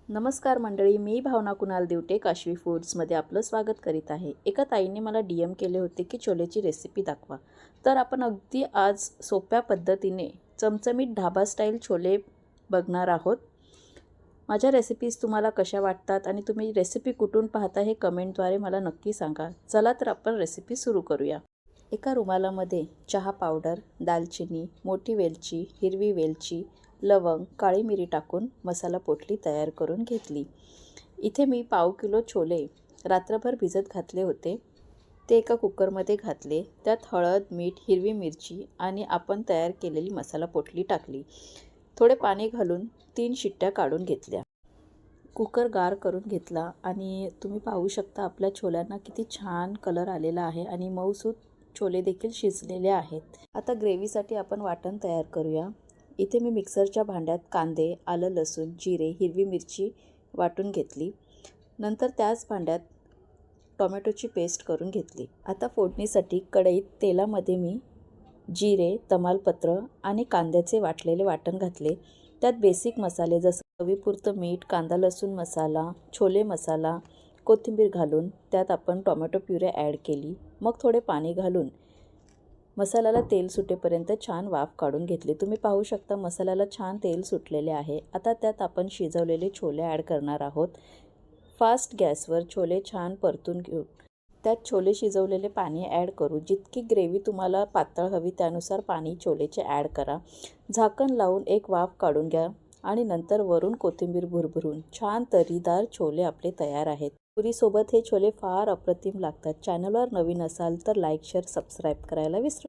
नमस्कार मंडळी, मी भावना कुणाल दिवटे काशवी फूड्समध्ये आपलं स्वागत करीत आहे। एका ताईने मला DM केले होते की छोलेची रेसिपी दाखवा। तर आपण अगदी आज सोप्या पद्धतीने चमचमीत ढाबा स्टाईल छोले बघणार आहोत। माझ्या रेसिपीज तुम्हाला कशा वाटतात आणि तुम्ही रेसिपी कुठून पाहता हे कमेंटद्वारे मला नक्की सांगा। चला तर आपण रेसिपी सुरू करूया। एका रुमालामध्ये चहा पावडर, दालचिनी, मोठी वेलची, हिरवी वेलची, लवंग, काळी मिरी टाकून मसाला पोटली तयार करून घेतली। इथे मी पाव किलो छोले रात्रभर भिजत घातले होते। ते एका कुकरमध्ये घातले। त्यात हळद, मीठ, हिरवी मिरची आणि आपण तयार केलेली मसाला पोटली टाकली। थोडे पाणी घालून 3 शिट्ट्या काढून घेतल्या। कुकर गार करून घेतला आणि तुम्ही पाहू शकता आपल्या छोल्यांना किती छान कलर आलेला आहे आणि मऊसूत छोले देखील शिजलेले आहेत। आता ग्रेव्हीसाठी आपण वाटण तयार करूया। इथे मी मिक्सरच्या भांड्यात कांदे, आलं, लसूण, जिरे, हिरवी मिरची वाटून घेतली। नंतर त्याच भांड्यात टोमॅटोची पेस्ट करून घेतली। आता फोडणीसाठी कढईत तेलामध्ये मी जिरे, तमालपत्र आणि कांद्याचे वाटलेले वाटण घातले। त्यात बेसिक मसाले जसे चवीपुरतं मीठ, कांदा लसूण मसाला, छोले मसाला, कोथिंबीर घालून त्यात आपण टोमॅटो प्युरे ॲड केली। मग थोडे पाणी घालून मसाल्याला तेल सुटेपर्यंत छान वाफ काढून घेतली। तुम्ही पाहू शकता मसाल्याला छान तेल सुटलेले आहे। आता त्यात आपण शिजवलेले छोले ॲड करणार आहोत। फास्ट गॅसवर छोले छान परतून घेऊन त्यात छोले शिजवलेले पाणी ॲड करू। जितकी ग्रेव्ही तुम्हाला पातळ हवी त्यानुसार पाणी छोलेचे ॲड करा। झाकण लावून एक वाफ काढून घ्या आणि नंतर वरून कोथिंबीर भुरभरून छान तर्रीदार छोले आपले तयार आहेत। पुरीसोबत हे छोले फार अप्रतिम लागतात। चॅनलवर नवीन असाल तर लाईक, शेअर, सबस्क्राईब करायला विसरू